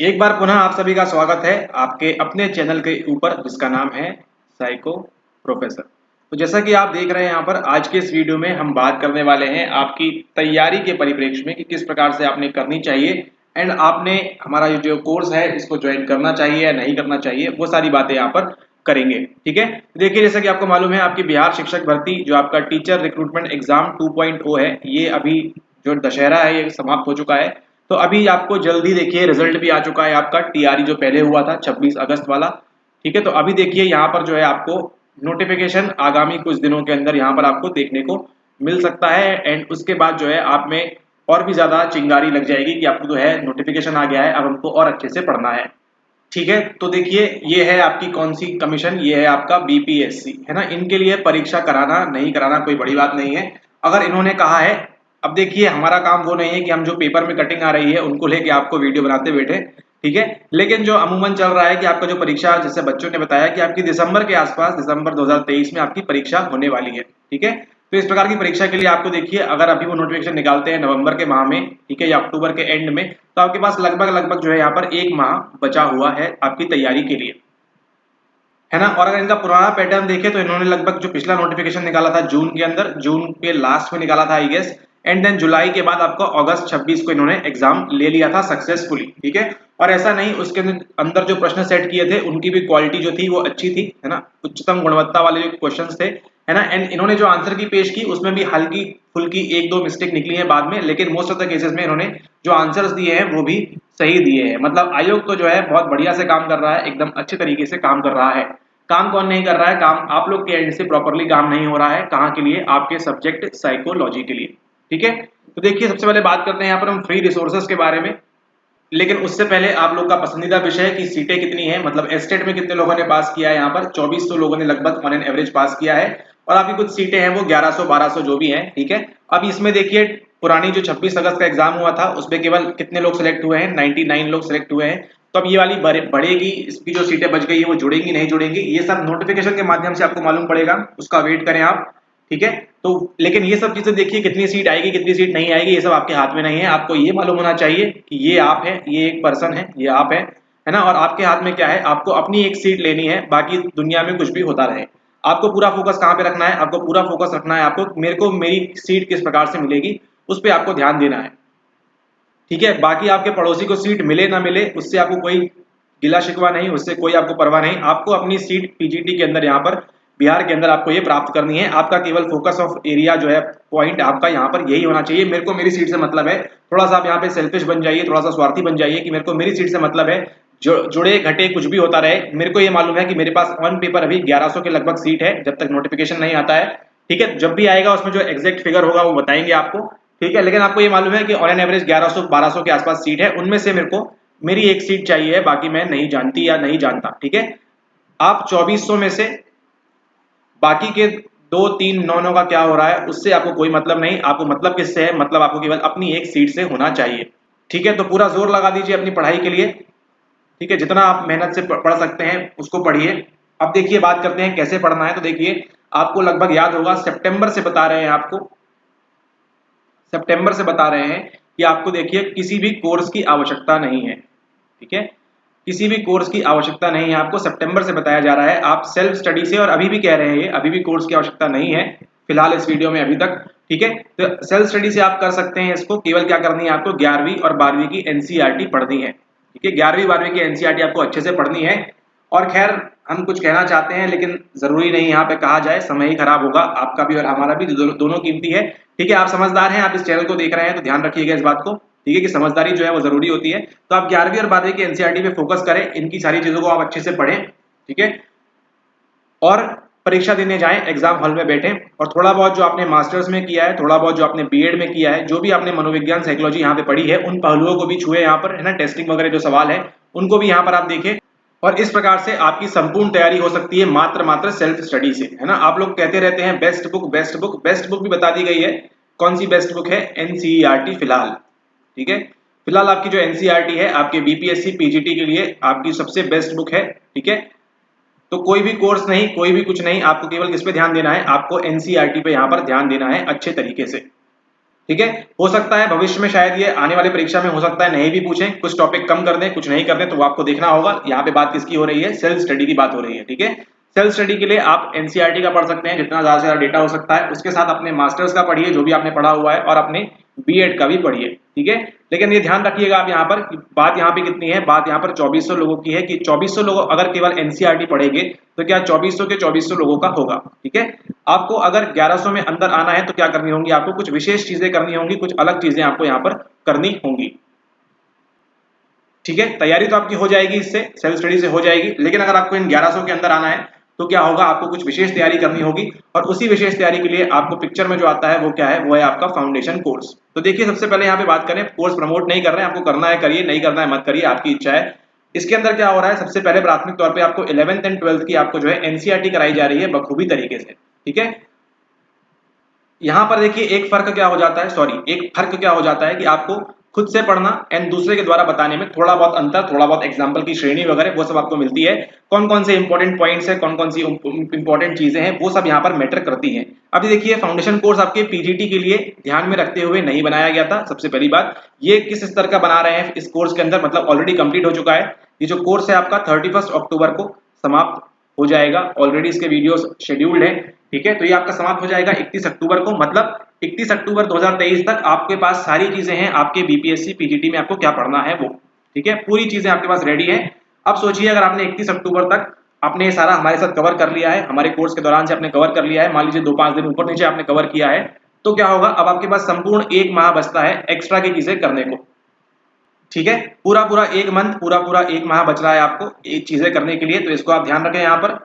एक बार पुनः आप सभी का स्वागत है आपके अपने चैनल के ऊपर जिसका नाम है साइको प्रोफेसर। तो जैसा कि आप देख रहे हैं यहाँ पर आज के इस वीडियो में हम बात करने वाले हैं आपकी तैयारी के परिप्रेक्ष्य में कि किस प्रकार से आपने करनी चाहिए एंड आपने हमारा ये जो कोर्स है इसको ज्वाइन करना चाहिए या नहीं करना चाहिए, वो सारी बातें यहाँ पर करेंगे। ठीक है, देखिए जैसा कि आपको मालूम है आपकी बिहार शिक्षक भर्ती जो आपका टीचर रिक्रूटमेंट एग्जाम 2.0 है, ये अभी जो दशहरा है ये समाप्त हो चुका है। तो अभी आपको जल्दी देखिए रिजल्ट भी आ चुका है आपका टीआरई जो पहले हुआ था 26 अगस्त वाला। ठीक है, तो अभी देखिए यहाँ पर जो है आपको नोटिफिकेशन आगामी कुछ दिनों के अंदर यहाँ पर आपको देखने को मिल सकता है एंड उसके बाद जो है आप में और भी ज्यादा चिंगारी लग जाएगी कि आपको जो है नोटिफिकेशन आ गया है, अब हमको और अच्छे से पढ़ना है। ठीक है, तो देखिए ये है आपकी कौन सी कमीशन, ये है आपका बीपीएससी, है ना। इनके लिए परीक्षा कराना नहीं कराना कोई बड़ी बात नहीं है। अगर इन्होंने कहा है, अब देखिए हमारा काम वो नहीं है कि हम जो पेपर में कटिंग आ रही है उनको लेके आपको वीडियो बनाते बैठे। ठीक है, लेकिन जो अमूमन चल रहा है कि आपका जो परीक्षा, जैसे बच्चों ने बताया कि आपकी दिसंबर के आसपास, दिसंबर 2023 में आपकी परीक्षा होने वाली है। ठीक है, तो इस प्रकार की परीक्षा के लिए आपको देखिए अगर अभी वो नोटिफिकेशन निकालते हैं नवंबर के माह में, ठीक है, या अक्टूबर के एंड में, तो आपके पास लगभग लगभग जो है यहाँ पर एक माह बचा हुआ है आपकी तैयारी के लिए, है ना। और अगर इनका पुराना पैटर्न देखें तो इन्होंने लगभग जो पिछला नोटिफिकेशन निकाला था जून के अंदर, जून के लास्ट में निकाला था आई गेस, एंड देन जुलाई के बाद आपको अगस्त 26 को इन्होंने एग्जाम ले लिया था सक्सेसफुली। ठीक है, और ऐसा नहीं, उसके अंदर जो प्रश्न सेट किए थे उनकी भी क्वालिटी जो थी वो अच्छी थी, है ना, उच्चतम गुणवत्ता वाले जो क्वेश्चंस थे, है ना। एंड इन्होंने जो आंसर की पेश की उसमें भी हल्की फुल्की एक दो मिस्टेक निकली है बाद में, लेकिन मोस्ट ऑफ द केसेस में इन्होंने जो आंसर्स दिए हैं वो भी सही दिए हैं। मतलब आयोग तो जो है बहुत बढ़िया से काम कर रहा है, एकदम अच्छे तरीके से काम कर रहा है। काम कौन नहीं कर रहा है? काम आप लोग के एंड से प्रॉपरली काम नहीं हो रहा है। कहाँ के लिए? आपके सब्जेक्ट साइकोलॉजी के लिए। ठीक है, तो देखिए सबसे पहले बात करते हैं यहाँ पर हम फ्री रिसोर्सेज के बारे में, लेकिन उससे पहले आप लोग का पसंदीदा विषय की सीटें कितनी है, मतलब एस्टेट में कितने लोगों ने पास किया है। यहाँ पर 2400 लोगों ने लगभग ऑन एन एवरेज पास किया है, और आपकी कुछ सीटें हैं वो 1100 1200 जो भी हैं। ठीक है, अब इसमें देखिए पुरानी जो 26 अगस्त का एग्जाम हुआ था उसमें केवल कितने लोग सिलेक्ट हुए हैं? 99 लोग सिलेक्ट हुए हैं। तो अब ये वाली बढ़ेगी, इसकी जो सीटें बच गई है वो जुड़ेंगी नहीं जुड़ेंगी, ये सब नोटिफिकेशन के माध्यम से आपको मालूम पड़ेगा, उसका वेट करें आप। ठीक है, तो लेकिन ये सब चीजें देखिए कितनी सीट आएगी कितनी सीट नहीं आएगी ये सब आपके हाथ में नहीं है। आपको ये मालूम होना चाहिए कि ये आप है, ये एक पर्सन है, ये आप है ना, और आपके हाथ में क्या है, आपको अपनी एक सीट लेनी है, बाकी दुनिया में कुछ भी होता रहे। आपको पूरा फोकस कहाँ पे रखना है? आपको पूरा फोकस रखना है आपको मेरे को मेरी सीट किस प्रकार से मिलेगी उस पर आपको ध्यान देना है। ठीक है, बाकी आपके पड़ोसी को सीट मिले ना मिले उससे आपको कोई गिला शिकवा नहीं, उससे कोई आपको परवाह नहीं। आपको अपनी सीट पीजीटी के अंदर यहाँ पर बिहार के अंदर आपको ये प्राप्त करनी है। आपका केवल फोकस ऑफ एरिया जो है, पॉइंट आपका यहाँ पर यही होना चाहिए, मेरे को मेरी सीट से मतलब है। थोड़ा सा आप यहाँ पे सेल्फिश बन जाइए, थोड़ा सा स्वार्थी बन जाइए कि मेरे को मेरी सीट से मतलब है, जो जुड़े घटे कुछ भी होता रहे, मेरे को ये मालूम है कि मेरे पास ऑन पेपर अभी 1100 के लगभग सीट है जब तक नोटिफिकेशन नहीं आता है। ठीक है, जब भी आएगा उसमें जो एग्जैक्ट फिगर होगा वो बताएंगे आपको। ठीक है, लेकिन आपको ये मालूम है कि ऑन एन एवरेज 1100 1200 के आसपास सीट है, उनमें से मेरे को मेरी एक सीट चाहिए है, बाकी मैं नहीं जानती या नहीं जानता। ठीक है, आप 2400 में से बाकी के 2 3 9 9 का क्या हो रहा है उससे आपको कोई मतलब नहीं। आपको मतलब किससे है? मतलब आपको केवल अपनी एक सीट से होना चाहिए। ठीक है, तो पूरा जोर लगा दीजिए अपनी पढ़ाई के लिए। ठीक है, जितना आप मेहनत से पढ़ सकते हैं उसको पढ़िए। अब देखिए बात करते हैं कैसे पढ़ना है। तो देखिए आपको लगभग याद होगा सितंबर से बता रहे हैं आपको, सितंबर से बता रहे हैं कि आपको देखिए किसी भी कोर्स की आवश्यकता नहीं है। ठीक है, किसी भी कोर्स की आवश्यकता नहीं है, आपको सितंबर से बताया जा रहा है। आप सेल्फ स्टडी से, और अभी भी कह रहे हैं ये, अभी भी कोर्स की आवश्यकता नहीं है फिलहाल इस वीडियो में अभी तक। ठीक है, तो सेल्फ स्टडी से आप कर सकते हैं इसको। केवल क्या करनी है आपको? 11वीं और 12वीं की एनसीईआरटी पढ़नी है। ठीक है, 11वीं 12वीं की एनसीईआरटी आपको अच्छे से पढ़नी है। और खैर हम कुछ कहना चाहते हैं लेकिन जरूरी नहीं यहाँ पे कहा जाए, समय ही खराब होगा आपका भी और हमारा भी, दोनों कीमती है। ठीक है, आप समझदार हैं, आप इस चैनल को देख रहे हैं तो ध्यान रखिएगा इस बात को। ठीक है, कि समझदारी जो है वो जरूरी होती है। तो आप 11वीं और 12वीं की एनसीईआरटी पे फोकस करें, इनकी सारी चीजों को आप अच्छे से पढ़ें। ठीक है, और परीक्षा देने जाएं, एग्जाम हॉल में बैठें, और थोड़ा बहुत जो आपने मास्टर्स में किया है, थोड़ा बहुत जो आपने बीएड में किया है, जो भी आपने मनोविज्ञान साइकोलॉजी यहाँ पे पढ़ी है, उन पहलुओं को भी छुए यहाँ पर, है ना। टेस्टिंग वगैरह जो सवाल है उनको भी यहाँ पर आप देखें, और इस प्रकार से आपकी संपूर्ण तैयारी हो सकती है मात्र सेल्फ स्टडी से, है ना। आप लोग कहते रहते हैं best book best book, best book भी बता दी गई है। कौन सी बेस्ट बुक है? एनसीईआरटी फिलहाल। ठीक है, फिलहाल आपकी जो एनसीईआरटी है आपके बीपीएससी पीजीटी के लिए आपकी सबसे बेस्ट बुक है। ठीक है, तो कोई भी कोर्स नहीं, कोई भी कुछ नहीं, आपको केवल किस पे ध्यान देना है? आपको एनसीईआरटी पे यहाँ पर ध्यान देना है अच्छे तरीके से। ठीक है। हो सकता है भविष्य में शायद ये आने वाली परीक्षा में हो सकता है नहीं भी पूछें, कुछ टॉपिक कम कर दें, कुछ नहीं कर दें, तो वो आपको देखना होगा। यहाँ पे बात किसकी हो रही है, सेल्फ स्टडी की बात हो रही है। ठीक है, सेल्फ स्टडी के लिए आप एनसीईआरटी का पढ़ सकते हैं, जितना ज्यादा से ज्यादा डेटा हो सकता है। उसके साथ अपने मास्टर्स का पढ़िए जो भी आपने पढ़ा हुआ है, और अपने बीएड का भी पढ़िए। ठीक है, लेकिन ये ध्यान रखिएगा आप यहाँ पर, बात यहाँ पे कितनी है, बात यहाँ पर 2400 लोगों की है कि 2400 लोग अगर केवल एनसीईआरटी पढ़ेंगे तो क्या 2400 के 2400 लोगों का होगा। ठीक है, आपको अगर 1100 में अंदर आना है तो क्या करनी होंगी, आपको कुछ विशेष चीजें करनी होंगी, कुछ अलग चीजें आपको यहाँ पर करनी होंगी। ठीक है, तैयारी तो आपकी हो जाएगी, इससे सेल्फ स्टडी से हो जाएगी, लेकिन अगर आपको इन 1100 के अंदर आना है तो क्या होगा, आपको कुछ विशेष तैयारी करनी होगी। और उसी विशेष तैयारी के लिए आपको पिक्चर में जो आता है वो क्या है, वो है आपका फाउंडेशन कोर्स। तो देखिए, सबसे पहले यहाँ पे बात करें, कोर्स प्रमोट नहीं कर रहे हैं, आपको करना है करिए, नहीं करना है मत करिए, आपकी इच्छा है। इसके अंदर क्या हो रहा है, सबसे पहले प्राथमिक तौर पे आपको 11th एंड 12th की आपको जो है एनसीईआरटी कराई जा रही है बखूबी तरीके से। ठीक है, यहाँ पर देखिए एक फर्क क्या हो जाता है, एक फर्क क्या हो जाता है कि आपको खुद से पढ़ना एंड दूसरे के द्वारा बताने में थोड़ा बहुत अंतर, थोड़ा बहुत एग्जाम्पल की श्रेणी वगैरह वो सब आपको मिलती है। कौन कौन से इंपॉर्टेंट पॉइंट्स है, कौन कौन सी इंपॉर्टेंट चीजें हैं, वो सब यहाँ पर मैटर करती हैं। अभी देखिए, फाउंडेशन कोर्स आपके पीजीटी के लिए ध्यान में रखते हुए नहीं बनाया गया था। सबसे पहली बात, ये किस स्तर का बना रहे हैं इस कोर्स के अंदर, मतलब ऑलरेडी कंप्लीट हो चुका है। ये जो कोर्स है आपका 31 अक्टूबर को समाप्त हो जाएगा, ऑलरेडी इसके वीडियोस शेड्यूल्ड है। ठीक है, तो ये आपका समाप्त हो जाएगा 31 अक्टूबर को, मतलब 31 अक्टूबर 2023 तक आपके पास सारी चीजें हैं, आपके बीपीएससी पीजीटी में आपको क्या पढ़ना है वो। ठीक है, पूरी चीजें आपके पास रेडी है। अब सोचिए, अगर आपने 31 अक्टूबर तक आपने ये सारा हमारे साथ कवर कर लिया है, हमारे कोर्स के दौरान से आपने कवर कर लिया है, मान लीजिए 2-5 दिन ऊपर नीचे आपने कवर किया है, तो क्या होगा, अब आपके पास संपूर्ण 1 माह बचता है एक्स्ट्रा की चीजें करने को। ठीक है, पूरा पूरा 1 मंथ, पूरा पूरा 1 माह बच रहा है आपको एक चीजें करने के लिए, तो इसको आप ध्यान रखें यहाँ पर।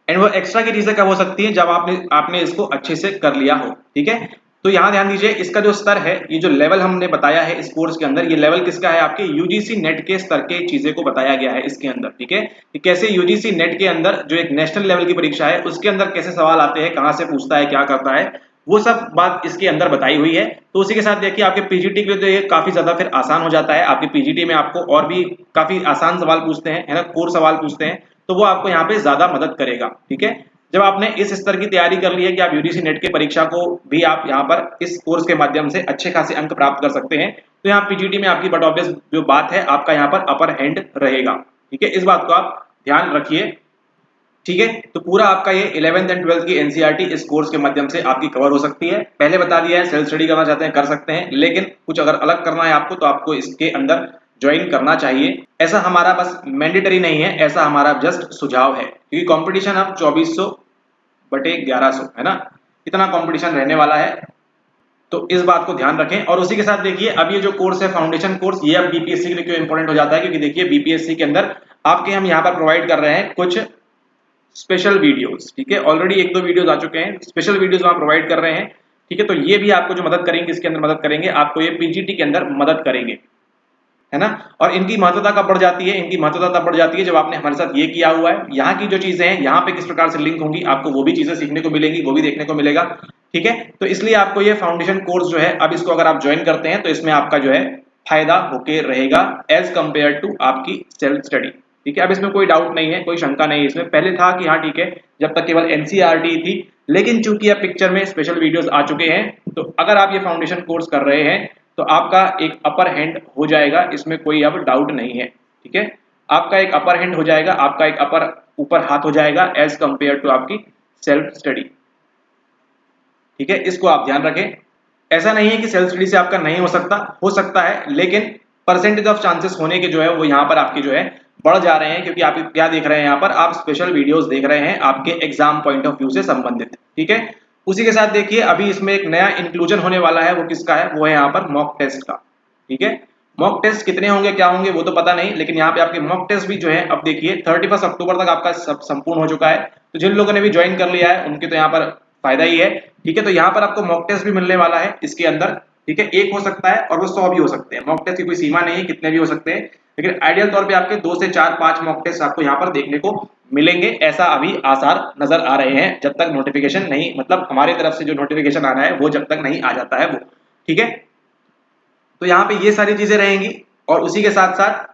एंड वो एक्स्ट्रा की चीजें कब हो सकती है, जब आपने इसको अच्छे से कर लिया हो। ठीक है, तो यहाँ ध्यान दीजिए, इसका जो स्तर है, ये जो लेवल हमने बताया है इस कोर्स के अंदर, ये लेवल किसका है, आपके यूजीसी नेट के स्तर के चीजें को बताया गया है इसके अंदर। ठीक है, कि कैसे यूजीसी नेट के अंदर जो एक नेशनल लेवल की परीक्षा है उसके अंदर कैसे सवाल आते हैं, कहाँ से पूछता है, क्या करता है, वो सब बात इसके अंदर बताई हुई है। तो उसी के साथ देखिए, आपके पीजीटी के लिए तो ये काफी ज्यादा फिर आसान हो जाता है। आपके पीजीटी में आपको और भी काफी आसान सवाल पूछते हैं, है ना, कोर सवाल पूछते हैं, तो वो आपको यहाँ पे ज्यादा मदद करेगा। ठीक है, जब आपने इस स्तर की तैयारी कर ली है कि आप यूजीसी नेट की परीक्षा को भी आप यहाँ पर इस कोर्स के माध्यम से अच्छे खासे अंक प्राप्त कर सकते हैं, तो यहाँ पीजीटी में आपकी बट ऑब्वियस जो बात है, आपका यहाँ पर अपर हैंड रहेगा। ठीक है, इस बात को आप ध्यान रखिए। ठीक है, तो पूरा आपका ये 11th एंड 12th की एनसीईआरटी इस कोर्स के माध्यम से आपकी कवर हो सकती है। पहले बता दिया है, सेल्फ स्टडी करना चाहते हैं कर सकते हैं, लेकिन कुछ अगर अलग करना है आपको, तो आपको इसके अंदर ज्वाइन करना चाहिए। ऐसा हमारा बस मैंडेटरी नहीं है, ऐसा हमारा जस्ट सुझाव है, क्योंकि कंपटीशन अब 2400/1100 है ना, इतना कंपटीशन रहने वाला है। तो इस बात को ध्यान रखें। और उसी के साथ देखिए, अब ये जो कोर्स है फाउंडेशन कोर्स, ये अब बीपीएससी के लिए क्यों इंपॉर्टेंट हो जाता है, क्योंकि देखिए बीपीएससी के अंदर आपके हम यहाँ पर प्रोवाइड कर रहे हैं कुछ स्पेशल वीडियोस। ठीक है, ऑलरेडी 1-2 वीडियोस आ चुके हैं, स्पेशल वीडियोस वहां प्रोवाइड कर रहे हैं। ठीक है, तो ये भी आपको जो मदद करेंगे, इसके अंदर मदद करेंगे, आपको ये पीजीटी के अंदर मदद करेंगे, है ना। और इनकी महत्वता कब बढ़ जाती है, इनकी महत्वता तब बढ़ जाती है जब आपने हमारे साथ ये किया हुआ है। यहाँ की जो चीजें हैं, यहाँ पे किस प्रकार से लिंक होंगी, आपको वो भी चीजें सीखने को मिलेंगी, वो भी देखने को मिलेगा। ठीक है, तो इसलिए आपको ये फाउंडेशन कोर्स जो है, अब इसको अगर आप ज्वाइन करते हैं तो इसमें आपका जो है फायदा होके रहेगा एज कंपेयर टू आपकी सेल्फ स्टडी। ठीक है, अब इसमें कोई डाउट नहीं है, कोई शंका नहीं है इसमें। पहले था कि हाँ ठीक है, जब तक केवल एनसीईआरटी थी, लेकिन चूंकि अब पिक्चर में स्पेशल वीडियोस आ चुके हैं, तो अगर आप ये फाउंडेशन कोर्स कर रहे हैं तो आपका एक अपर हैंड हो जाएगा, इसमें कोई अब डाउट नहीं है। ठीक है, आपका एक अपर हैंड हो जाएगा, आपका एक अपर ऊपर हाथ हो जाएगा एज कंपेयर टू आपकी सेल्फ स्टडी। ठीक है, इसको आप ध्यान रखें। ऐसा नहीं है कि सेल्फ स्टडी से आपका नहीं हो सकता है, लेकिन परसेंटेज ऑफ चांसेस होने के जो है वो यहाँ पर आपके जो है बढ़ जा रहे हैं, क्योंकि आप क्या देख रहे हैं यहाँ पर, आप स्पेशल वीडियोस देख रहे हैं आपके एग्जाम पॉइंट ऑफ व्यू से संबंधित। ठीक है, उसी के साथ देखिए, अभी इसमें एक नया इंक्लूजन होने वाला है, वो किसका है, वो है यहाँ पर मॉक टेस्ट का। ठीक है, मॉक टेस्ट कितने होंगे, क्या होंगे, वो तो पता नहीं, लेकिन यहाँ पे आपके मॉक टेस्ट भी जो है, अब देखिए 31 अक्टूबर तक आपका सब संपूर्ण हो चुका है। तो जिन लोगों ने भी ज्वाइन कर लिया है उनके तो यहाँ पर फायदा ही है। ठीक है, तो यहाँ पर आपको मॉक टेस्ट भी मिलने वाला है इसके अंदर। ठीक है, एक हो सकता है और वो 100 भी हो सकते हैं, मॉक टेस्ट की कोई सीमा नहीं है, कितने भी हो सकते हैं, लेकिन आइडियल तौर पे आपके 2 से 4-5 मॉक टेस्ट आपको यहाँ पर देखने को मिलेंगे, ऐसा अभी आसार नजर आ रहे हैं, जब तक नोटिफिकेशन नहीं, मतलब हमारी तरफ से जो नोटिफिकेशन आ रहा है वो जब तक नहीं आ जाता है वो। ठीक है, तो यहाँ पे ये सारी चीजें रहेंगी। और उसी के साथ साथ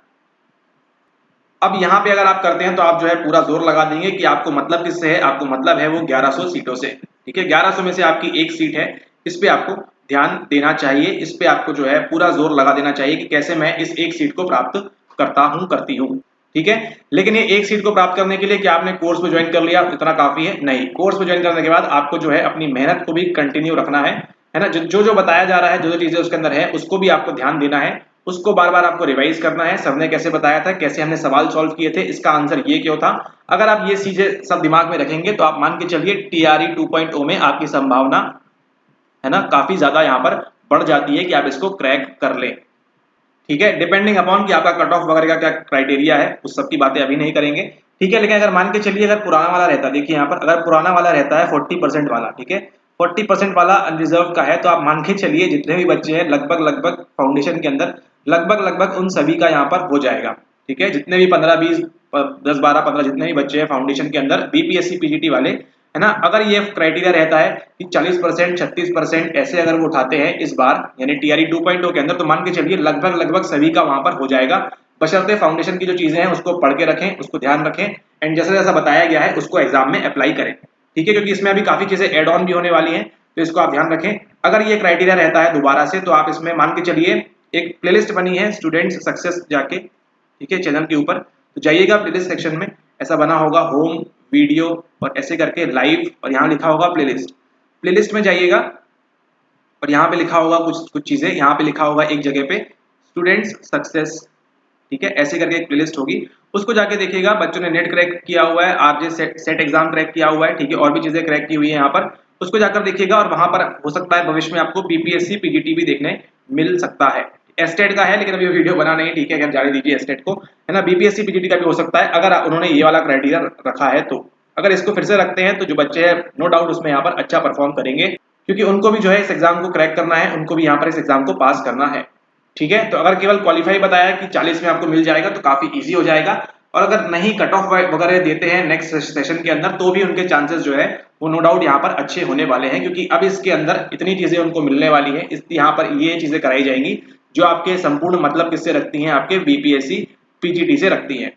अब यहाँ पे अगर आप करते हैं तो आप जो है पूरा जोर लगा देंगे कि आपको मतलब किससे है, आपको मतलब है वो 1100 सीटों से। ठीक है, 1100 में से आपकी एक सीट है, इस पे आपको ध्यान देना चाहिए, इस पे आपको जो है पूरा जोर लगा देना चाहिए कि कैसे मैं इस एक सीट को प्राप्त करता हूं, करती हूं। ठीक है, लेकिन ये एक सीट को प्राप्त करने के लिए क्या आपने कोर्स में ज्वाइन कर लिया इतना काफी है? नहीं, कोर्स में ज्वाइन करने के बाद आपको जो है अपनी मेहनत को भी कंटिन्यू रखना है ना। जो जो बताया जा रहा है, जो जो चीजें उसके अंदर है, उसको भी आपको ध्यान देना है, उसको बार बार आपको रिवाइज करना है। सर ने कैसे बताया था, कैसे हमने सवाल सॉल्व किए थे, इसका आंसर ये क्यों था। अगर आप ये चीजें सब दिमाग में रखेंगे तो आप मान के चलिए टीआरई 2.0 में आपकी संभावना है ना काफी ज्यादा यहाँ पर बढ़ जाती है कि आप इसको क्रैक कर लें। ठीक है, डिपेंडिंग अपॉन कि आपका कट ऑफ वगैरह का क्या क्राइटेरिया है, उस सब की बातें अभी नहीं करेंगे। ठीक है, लेकिन अगर मान के चलिए अगर पुराना वाला रहता, देखिए यहाँ पर अगर पुराना वाला रहता है 40% वाला, ठीक है, 40% वाला अनरिजर्व का है, तो आप मान के चलिए जितने भी बच्चे हैं लगभग लगभग फाउंडेशन के अंदर लगभग लगभग उन सभी का यहाँ पर हो जाएगा। ठीक है, जितने भी 15 20 10 12 15 जितने भी बच्चे हैं फाउंडेशन के अंदर बीपीएससी पीजीटी वाले, है ना, अगर ये क्राइटेरिया रहता है कि 40% 36% ऐसे अगर वो उठाते हैं इस बार यानी टीआरई 2.0 के अंदर, तो मान के चलिए लगभग लगभग सभी का वहां पर हो जाएगा। बशर्ते फाउंडेशन की जो चीजें हैं उसको पढ़ के रखें, उसको ध्यान रखें, एंड जैसा जैसा बताया गया है उसको एग्जाम में अप्लाई करें। ठीक है, क्योंकि इसमें अभी काफी चीजें एड ऑन भी होने वाली हैं, तो इसको आप ध्यान रखें। अगर ये क्राइटेरिया रहता है दोबारा से, तो आप इसमें मान के चलिए एक प्लेलिस्ट बनी है स्टूडेंट्स सक्सेस जाके, ठीक है, चैनल के ऊपर, तो जाइएगा प्लेलिस्ट सेक्शन में, ऐसा बना होगा होम वीडियो और ऐसे करके लाइव, और यहाँ लिखा होगा प्लेलिस्ट। प्लेलिस्ट में जाइएगा और यहाँ पे लिखा होगा कुछ चीजें, यहाँ पे लिखा होगा एक जगह पे स्टूडेंट्स सक्सेस, ठीक है, ऐसे करके एक प्लेलिस्ट होगी, उसको जाके देखिएगा। बच्चों ने नेट क्रैक किया हुआ है, आरजे सेट एग्जाम क्रैक किया हुआ है, ठीक है, और भी चीजें क्रैक की हुई है यहाँ पर, उसको जाकर देखिएगा। और वहां पर हो सकता है भविष्य में आपको बीपीएससी पीजीटी भी देखने मिल सकता है। एस्टेट का है लेकिन अभी वीडियो बना नहीं, ठीक है, अगर जाने दीजिए एस्टेट को, है ना। बीपीएससी पीजीटी का भी हो सकता है अगर उन्होंने ये वाला क्राइटेरिया रखा है तो। अगर इसको फिर से रखते हैं तो जो बच्चे हैं नो डाउट उसमें यहाँ पर अच्छा परफॉर्म करेंगे, क्योंकि उनको भी जो है इस एग्जाम को क्रैक करना है, उनको भी यहाँ पर इस एग्जाम को पास करना है। ठीक है, तो अगर केवल क्वालिफाई बताया कि 40 में आपको मिल जाएगा तो काफी इजी हो जाएगा, और अगर नहीं कट ऑफ वगैरह देते हैं नेक्स्ट सेशन के अंदर, तो भी उनके चांसेस जो है वो नो डाउट यहाँ पर अच्छे होने वाले हैं, क्योंकि अब इसके अंदर इतनी चीजें उनको मिलने वाली है, इस यहाँ पर ये चीजें कराई जाएंगी जो आपके संपूर्ण मतलब किससे रखती हैं, आपके बीपीएससी पीजीटी से रखती हैं।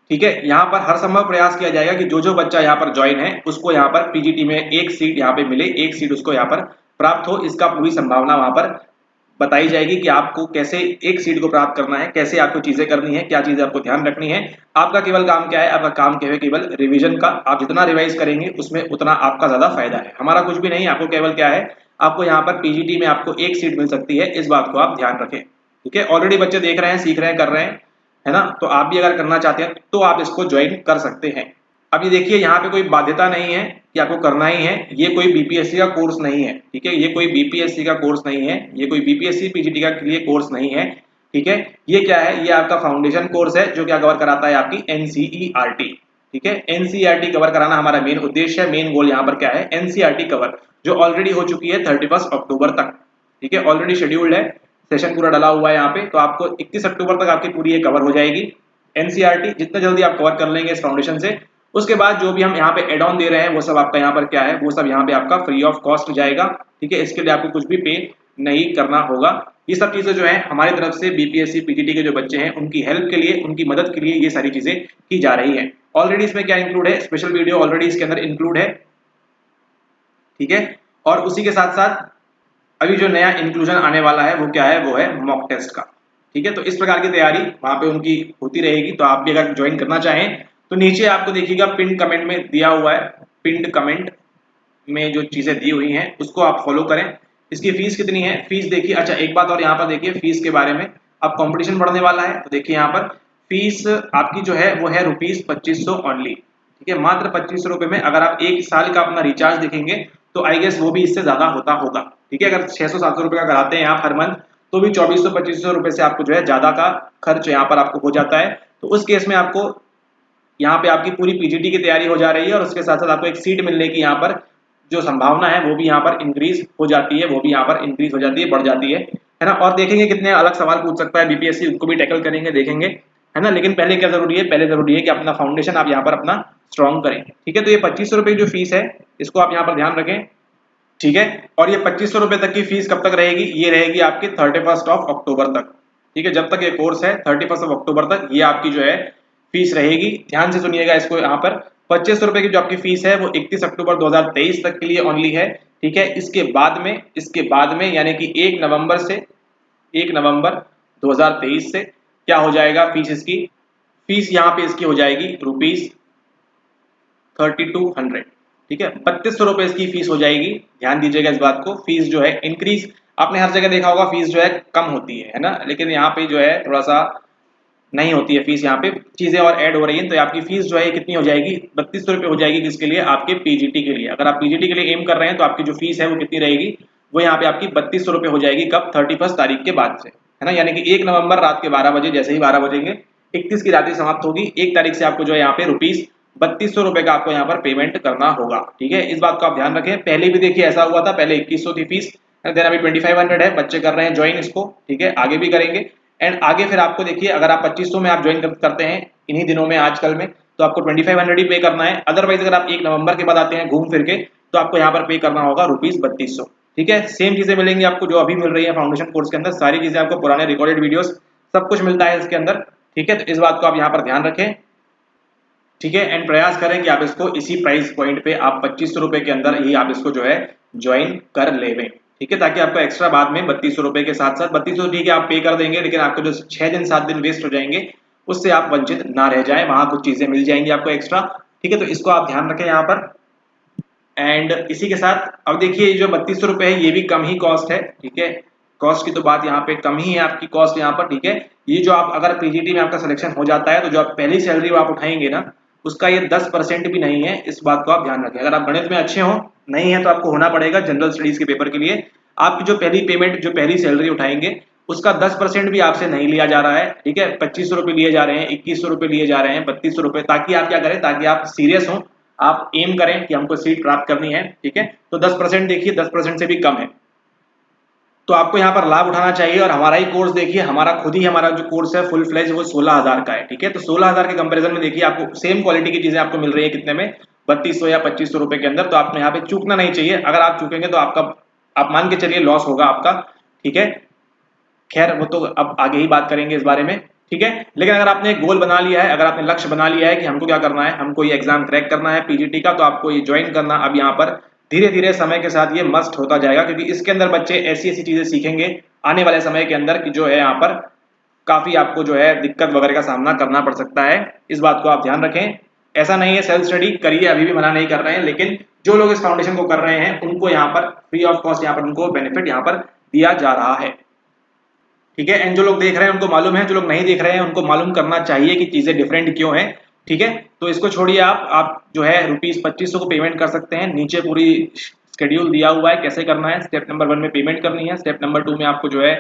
ठीक है, यहाँ पर हर संभव प्रयास किया जाएगा कि जो जो बच्चा यहाँ पर ज्वाइन है उसको यहाँ पर पीजीटी में एक सीट यहाँ पे मिले, एक सीट उसको यहाँ पर प्राप्त हो, इसका पूरी संभावना वहां पर बताई जाएगी कि आपको कैसे एक सीट को प्राप्त करना है, कैसे आपको चीजें करनी है, क्या चीजें आपको ध्यान रखनी है। आपका केवल काम क्या है, आपका काम क्या है, केवल रिवीजन का। आप जितना रिवाइज करेंगे उसमें उतना आपका ज्यादा फायदा है, हमारा कुछ भी नहीं। आपको केवल क्या है, आपको यहाँ पर पीजीटी में आपको एक सीट मिल सकती है, इस बात को आप ध्यान रखें। ठीक है, ऑलरेडी बच्चे देख रहे हैं, सीख रहे हैं, कर रहे हैं, है ना, तो आप भी अगर करना चाहते हैं तो आप इसको ज्वाइन कर सकते हैं। अब ये देखिए यहाँ पे कोई बाध्यता नहीं है कि आपको करना ही है, ये कोई बीपीएससी का कोर्स नहीं है। ठीक है, ये कोई बीपीएससी का कोर्स नहीं है, ये कोई बीपीएससी पीजीटी का लिए कोर्स नहीं है। ठीक है, ये क्या है, ये आपका फाउंडेशन कोर्स है जो क्या कवर कराता है, आपकी एनसीईआरटी। ठीक है, एनसीईआरटी कवर कराना हमारा मेन उद्देश्य है, मेन गोल यहाँ पर क्या है, एनसीईआरटी कवर, जो ऑलरेडी हो चुकी है 31 अक्टूबर तक। ठीक है, ऑलरेडी शेड्यूल्ड है, सेशन पूरा डला हुआ है यहाँ पे, तो आपको 31 अक्टूबर तक आपकी पूरी ये कवर हो जाएगी एनसीईआरटी। जितना जल्दी आप कवर कर लेंगे इस फाउंडेशन से, उसके बाद जो भी हम यहाँ पे एड ऑन दे रहे हैं वो सब आपका यहाँ पर क्या है, वो सब यहाँ पे आपका फ्री ऑफ कॉस्ट जाएगा। ठीक है, इसके लिए आपको कुछ भी पे नहीं करना होगा। ये सब चीजें जो है हमारी तरफ से बीपीएससी पीजीटी के जो बच्चे हैं उनकी हेल्प के लिए, उनकी मदद के लिए ये सारी चीजें की जा रही है। ऑलरेडी इसमें क्या इंक्लूड है, स्पेशल वीडियो ऑलरेडी इसके अंदर इंक्लूड है। ठीक है, और उसी के साथ साथ अभी जो नया इंक्लूजन आने वाला है वो क्या है, वो है मॉक टेस्ट का। ठीक है, तो इस प्रकार की तैयारी वहां पे उनकी होती रहेगी। तो आप भी अगर ज्वाइन करना चाहें तो नीचे आपको देखिएगा पिन कमेंट में दिया हुआ है, पिन कमेंट में जो चीजें दी हुई हैं उसको आप फॉलो करें। इसकी फीस कितनी है, फीस देखिए। अच्छा, एक बात और यहाँ पर देखिए फीस के बारे में, अब कंपटीशन बढ़ने वाला है तो देखिए यहाँ पर फीस आपकी जो है वो है ₹2500 ओनली। ठीक है, मात्र 2500 रुपए में अगर आप एक साल का अपना रिचार्ज देखेंगे तो आई गेस वो भी इससे ज्यादा होता होगा। ठीक है, अगर 600-700 रुपए का कराते हैं आप हर मंथ, तो भी 2400-2500 रुपए से आपको जो है ज्यादा का खर्च यहाँ पर आपको हो जाता है। तो उस केस में आपको यहाँ पे आपकी पूरी पीजीटी की तैयारी हो जा रही है, और उसके साथ साथ आपको एक सीट मिलने की यहाँ पर जो संभावना है वो भी यहाँ पर इंक्रीज हो जाती है, वो भी यहाँ पर इंक्रीज हो जाती है, बढ़ जाती है ना। और देखेंगे कितने अलग सवाल पूछ सकता है बीपीएससी, उनको भी टैकल करेंगे, देखेंगे, है ना। लेकिन पहले क्या जरूरी है, पहले जरूरी है कि अपना फाउंडेशन आप यहाँ पर अपना स्ट्रॉन्ग करें। ठीक है, तो ये 2500 रुपए जो फीस है इसको आप यहाँ पर ध्यान रखें। ठीक है, और ये 2500 रुपए तक की फीस कब तक रहेगी, ये रहेगी आपकी 31 अक्टूबर तक। ठीक है, जब तक ये कोर्स है 31 अक्टूबर तक ये आपकी जो है फीस रहेगी। ध्यान से सुनिएगा इसको यहाँ पर, 2500 रुपए की जो आपकी फीस है वो 31 अक्टूबर 2023 तक के लिए ओनली है। ठीक है, इसके बाद में यानी कि 1 नवंबर 2023 से क्या हो जाएगा, फीस यहाँ पे इसकी हो जाएगी ₹3200। ठीक है, 3200 रुपए इसकी फीस हो जाएगी। ध्यान दीजिएगा इस बात को, फीस जो है इंक्रीज, आपने हर जगह देखा होगा फीस जो है कम होती है ना, लेकिन यहाँ पे जो है थोड़ा सा नहीं होती है फीस, यहाँ पे चीजें और ऐड हो रही हैं। तो आपकी फीस जो है कितनी हो जाएगी, 3200 रुपए हो जाएगी। किसके लिए, आपके पीजीटी के लिए। अगर आप पीजीटी के लिए एम कर रहे हैं तो आपकी जो फीस है वो कितनी रहेगी, वो यहाँ पे आपकी 3200 रुपए हो जाएगी। कब, 31 तारीख के बाद से, है ना, यानी कि 1 नवंबर रात के 12 बजे, जैसे ही 12 बजेंगे 31 की रात्रि समाप्त होगी, 1 तारीख से आपको जो है यहाँ पे ₹3200 रुपए का आपको यहाँ पर पेमेंट करना होगा। ठीक है, इस बात को आप ध्यान रखें। पहले भी देखिए ऐसा हुआ था, पहले 2100 थी फीस, देन अभी 2500 है। बच्चे कर रहे हैं ज्वाइन इसको, ठीक है, आगे भी करेंगे। एंड आगे फिर आपको देखिए, अगर आप 2500 में आप ज्वाइन करते हैं इन्हीं दिनों में, आजकल में, तो आपको 2500 ही पे करना है। अदरवाइज अगर आप 1 नवंबर के बाद आते हैं घूम फिर के, तो आपको यहाँ पर पे करना होगा ₹3200। ठीक है, सेम चीजें मिलेंगी आपको जो अभी मिल रही है फाउंडेशन कोर्स के अंदर, सारी चीजें आपको, पुराने रिकॉर्डेड वीडियोस सब कुछ मिलता है इसके अंदर। ठीक है, तो इस बात को आप यहाँ पर ध्यान रखें। ठीक है, एंड प्रयास करें कि आप इसको इसी प्राइस पॉइंट पे आप 2500 रुपए के अंदर ही आप इसको जो है ज्वाइन कर लेवें। ठीक है, ताकि आपको एक्स्ट्रा बाद में 3200 रुपए के साथ साथ 3200 ठीक है आप पे कर देंगे, लेकिन आपको जो 6 दिन 7 दिन वेस्ट हो जाएंगे उससे आप वंचित ना रह जाएं, वहां कुछ चीजें मिल जाएंगी आपको एक्स्ट्रा। ठीक है, तो इसको आप ध्यान रखें यहाँ पर। एंड इसी के साथ अब देखिए जो 3200 रुपए है ये भी कम ही कॉस्ट है। ठीक है, कॉस्ट की तो बात यहाँ पे कम ही है आपकी कॉस्ट यहाँ पर। ठीक है, ये जो आप अगर पीजीटी में आपका सिलेक्शन हो जाता है तो जो आप पहली सैलरी आप उठाएंगे ना, उसका ये 10% भी नहीं है। इस बात को आप ध्यान रखें। अगर आप गणित में अच्छे हो, नहीं है तो आपको होना पड़ेगा जनरल स्टडीज के पेपर के लिए। आपकी जो पहली पेमेंट, जो पहली सैलरी उठाएंगे, उसका 10% भी आपसे नहीं लिया जा रहा है। ठीक है, 2500 रुपए लिए जा रहे हैं, 2100 रुपए लिए जा रहे हैं, 3200 रुपए, ताकि आप क्या करें, ताकि आप सीरियस हो, आप एम करें कि हमको सीट प्राप्त करनी है। ठीक है, तो 10% देखिए 10% से भी कम है, तो आपको यहाँ पर लाभ उठाना चाहिए। और हमारा ही कोर्स देखिए, हमारा जो कोर्स है फुल फ्लेज, वो 16000 का है। ठीक है, तो 16000 के कंपैरिजन में देखिए आपको सेम क्वालिटी की चीजें आपको मिल रही है कितने में, 3200 या 2500 रुपए के अंदर। तो आपने यहाँ पे चूकना नहीं चाहिए। अगर आप चूकेंगे तो आप मान के चलिए लॉस होगा आपका। ठीक है, खैर वो तो अब आगे ही बात करेंगे इस बारे में। ठीक है, लेकिन अगर आपने एक गोल बना लिया है, अगर आपने लक्ष्य बना लिया है कि हमको क्या करना है, हमको ये एग्जाम क्रैक करना है पीजीटी का, तो आपको ये ज्वाइन करना अब यहाँ पर धीरे धीरे समय के साथ ये मस्ट होता जाएगा, क्योंकि इसके अंदर बच्चे ऐसी ऐसी चीजें सीखेंगे आने वाले समय के अंदर कि जो है यहाँ पर काफी आपको जो है दिक्कत वगैरह का सामना करना पड़ सकता है। इस बात को आप ध्यान रखें। ऐसा नहीं है, सेल्फ स्टडी करिए, अभी भी मना नहीं कर रहे हैं, लेकिन जो लोग इस फाउंडेशन को कर रहे हैं उनको यहाँ पर फ्री ऑफ कॉस्ट यहाँ पर उनको बेनिफिट यहाँ पर दिया जा रहा है। ठीक है, एंड जो लोग देख रहे हैं उनको मालूम है, जो लोग नहीं देख रहे हैं उनको मालूम करना चाहिए कि चीजें डिफरेंट क्यों है। ठीक है, तो इसको छोड़िए, आप जो है ₹2500 को पेमेंट कर सकते हैं। नीचे पूरी शेड्यूल दिया हुआ है कैसे करना है। स्टेप नंबर 1 में पेमेंट करनी है, स्टेप नंबर 2 में आपको जो है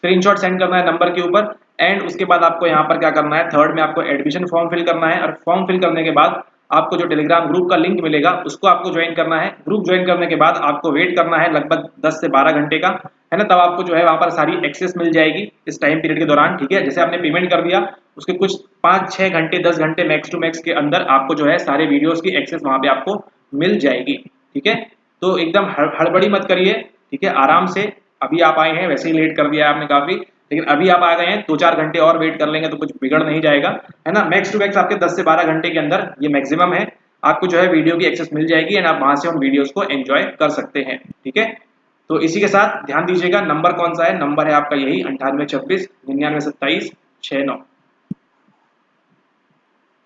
स्क्रीनशॉट सेंड करना है नंबर के ऊपर, एंड उसके बाद आपको यहाँ पर क्या करना है, थर्ड में आपको एडमिशन फॉर्म फिल करना है। और फॉर्म फिल करने के बाद आपको जो टेलीग्राम ग्रुप का लिंक मिलेगा उसको आपको ज्वाइन करना है। ग्रुप ज्वाइन करने के बाद आपको वेट करना है लगभग 10 से 12 घंटे का, है ना, तब आपको जो है वहां पर सारी एक्सेस मिल जाएगी इस टाइम पीरियड के दौरान। ठीक है, जैसे आपने पेमेंट कर दिया उसके कुछ 5-6 घंटे 10 घंटे मैक्स टू मैक्स के अंदर आपको जो है सारे वीडियोस की एक्सेस वहां पे आपको मिल जाएगी। ठीक है, तो एकदम हड़बड़ी मत करिए। ठीक है, आराम से, अभी आप आए हैं, वैसे ही लेट कर दिया आपने काफी, लेकिन अभी आप आ गए हैं, 2-4 घंटे और वेट कर लेंगे तो कुछ बिगड़ नहीं जाएगा, है ना। मैक्स टू मैक्स आपके 10 से 12 घंटे के अंदर ये मैक्सिमम है, आपको जो है वीडियो की एक्सेस मिल जाएगी एंड आप वहां से उन वीडियोस को एंजॉय कर सकते हैं। ठीक है, तो इसी के साथ ध्यान दीजिएगा, नंबर कौन सा है, नंबर है आपका यही 9826992769।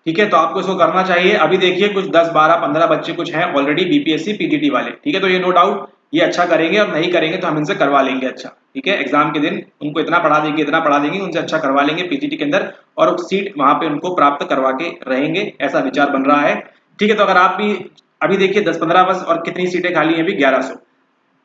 ठीक है, तो आपको इसको करना चाहिए। अभी देखिए कुछ 10, 12, 15 बच्चे कुछ हैं ऑलरेडी बीपीएससी पीजीटी वाले। ठीक है, तो ये नो डाउट ये अच्छा करेंगे, और नहीं करेंगे तो हम इनसे करवा लेंगे अच्छा। ठीक है, एग्जाम के दिन उनको इतना पढ़ा देंगे उनसे अच्छा करवा लेंगे पीजीटी के अंदर, और सीट वहां पे उनको प्राप्त करवा के रहेंगे, ऐसा विचार बन रहा है। ठीक है, तो अगर आप भी अभी देखिए 10-15 बस, और कितनी सीटें खाली हैं अभी, 1100।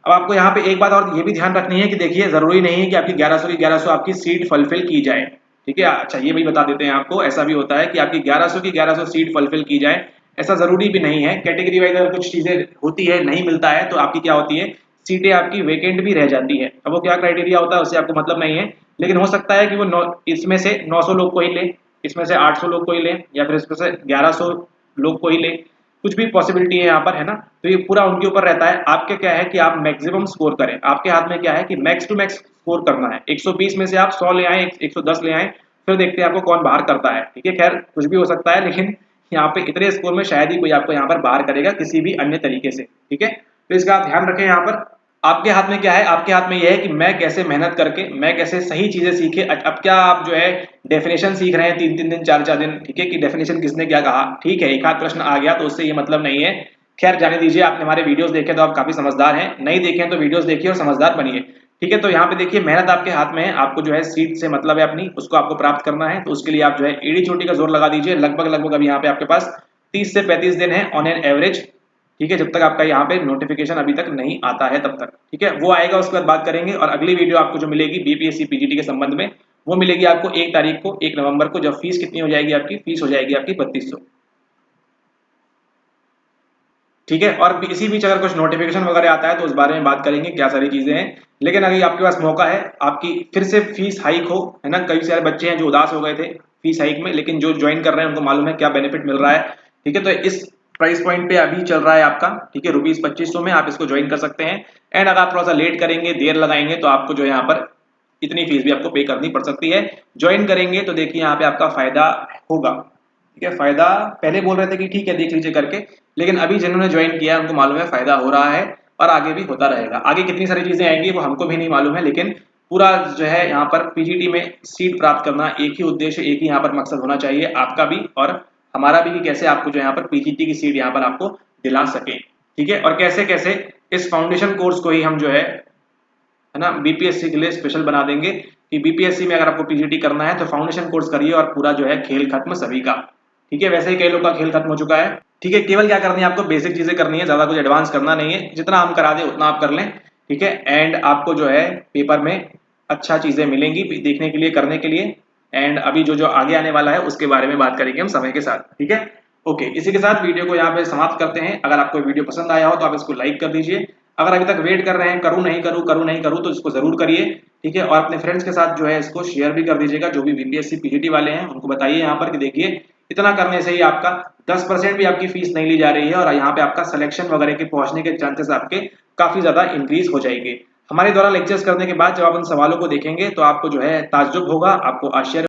अब आपको यहाँ पे एक बात और ये भी ध्यान रखनी है कि देखिए जरूरी नहीं है कि आपकी 1100 की 1100 आपकी सीट फुलफिल की जाए। ठीक है, अच्छा ये भी बता देते हैं आपको, ऐसा भी होता है कि आपकी 1100 की 1100 सीट फुलफिल की जाए, ऐसा जरूरी भी नहीं है। कैटेगरी वाइज अगर कुछ चीजें होती है, नहीं मिलता है, तो आपकी क्या होती है, सीटें आपकी वेकेंट भी रह जाती है। अब वो क्या क्राइटेरिया होता है उससे आपको मतलब नहीं है, लेकिन हो सकता है कि वो इसमें से 900 लोग को ही ले, इसमें से 800 लोग को ही ले, या फिर इसमें से 1100 लोग को ही ले, कुछ भी पॉसिबिलिटी है यहाँ पर, है ना। तो ये पूरा उनके ऊपर रहता है। आपके क्या है कि आप मैक्सिमम स्कोर करें, आपके हाथ में क्या है कि मैक्स टू मैक्स स्कोर करना है। 120 में से आप 100 ले आए, 110 ले आए, फिर देखते हैं आपको कौन बाहर करता है। ठीक है, खैर कुछ भी हो सकता है, लेकिन यहाँ पे इतने स्कोर में शायद ही कोई आपको यहाँ पर बाहर करेगा किसी भी अन्य तरीके से, ठीक है। तो इसका आप ध्यान रखें। यहाँ पर आपके हाथ में क्या है, आपके हाथ में यह है कि मैं कैसे मेहनत करके मैं कैसे सही चीजें सीखे। अब क्या आप जो है डेफिनेशन सीख रहे हैं 3-3 दिन 4-4 दिन, ठीक है, कि डेफिनेशन किसने क्या कहा, ठीक है, एक आध प्रश्न आ गया तो उससे ये मतलब नहीं है। खैर जाने दीजिए, आपने हमारे वीडियोस देखे तो आप काफी समझदार हैं, नहीं देखे तो वीडियोस देखिए और समझदार बनिए, ठीक है। तो यहाँ पे देखिए मेहनत आपके हाथ में है, आपको जो है सीट से मतलब है अपनी, उसको आपको प्राप्त करना है। तो उसके लिए आप जो है एड़ी चोटी का जोर लगा दीजिए। लगभग अभी यहाँ पे आपके पास 30 से 35 दिन है ऑन एन एवरेज, ठीक है, जब तक आपका यहाँ पे नोटिफिकेशन अभी तक नहीं आता है तब तक, ठीक है। वो आएगा उसके बाद बात करेंगे। और अगली वीडियो आपको जो मिलेगी बीपीएससी पीजीटी के संबंध में, वो मिलेगी आपको 1 तारीख को, 1 नवंबर को, जब फीस कितनी हो जाएगी आपकी, फीस हो जाएगी आपकी 3200, ठीक है। और इसी बीच अगर कुछ नोटिफिकेशन वगैरह आता है तो उस बारे में बात करेंगे क्या सारी चीजें हैं। लेकिन अगर आपके पास मौका है आपकी फिर से फीस हाइक हो, है ना, कई सारे बच्चे हैं जो उदास हो गए थे फीस हाइक में, लेकिन जो ज्वाइन कर रहे हैं उनको मालूम है क्या बेनिफिट मिल रहा है, ठीक है। तो इस प्राइस पॉइंट पे अभी चल रहा है आपका, ठीक है, ₹2500 में आप इसको ज्वाइन कर सकते हैं। एंड अगर आप थोड़ा सा लेट करेंगे, देर लगाएंगे, तो आपको जो है यहाँ पर इतनी फीस भी आपको पे करनी पड़ सकती है। ज्वाइन करेंगे तो देखिए यहाँ पे आपका फायदा होगा, ठीक है। फायदा पहले बोल रहे थे कि ठीक है देख लीजिए करके, लेकिन अभी जिन्होंने ज्वाइन किया उनको मालूम है फायदा हो रहा है और आगे भी होता रहेगा। आगे कितनी सारी चीजें आएंगी वो हमको भी नहीं मालूम है, लेकिन पूरा जो है यहाँ पर पीजीटी में सीट प्राप्त करना एक ही उद्देश्य, एक ही यहाँ पर मकसद होना चाहिए, आपका भी और हमारा भी, कि कैसे आपको जो यहाँ पर पीजीटी की सीट यहाँ पर आपको दिला सके, ठीक है। और कैसे कैसे इस फाउंडेशन कोर्स को ही हम जो है ना बीपीएससी के लिए स्पेशल बना देंगे, कि बीपीएससी में अगर आपको पीजीटी करना है तो फाउंडेशन कोर्स करिए और पूरा जो है खेल खत्म सभी का, ठीक है। वैसे ही कई लोग का खेल खत्म हो चुका है, ठीक है। केवल क्या करनी है आपको, बेसिक चीजें करनी है, ज्यादा कुछ एडवांस करना नहीं है, जितना हम करा दे उतना आप कर लें, ठीक है। एंड आपको जो है पेपर में अच्छा चीजें मिलेंगी देखने के लिए, करने के लिए। एंड अभी जो आगे आने वाला है उसके बारे में बात करेंगे हम समय के साथ, ठीक है। ओके, इसी के साथ वीडियो को यहाँ पे समाप्त करते हैं। अगर आपको वीडियो पसंद आया हो तो आप इसको लाइक कर दीजिए। अगर अभी तक वेट कर रहे हैं करूँ नहीं करूँ तो इसको जरूर करिए, ठीक है। और अपने फ्रेंड्स के साथ जो है इसको शेयर भी कर दीजिएगा, जो भी बीपीएससी पीजीटी वाले हैं उनको बताइए यहाँ पर कि देखिए इतना करने से ही आपका 10% भी आपकी फीस नहीं ली जा रही है और यहाँ पे आपका सिलेक्शन वगैरह के पहुंचने के चांसेस आपके काफी ज्यादा इंक्रीज हो जाएंगे। हमारे द्वारा लेक्चर्स करने के बाद जब आप उन सवालों को देखेंगे तो आपको जो है ताज्जुब होगा, आपको आश्चर्य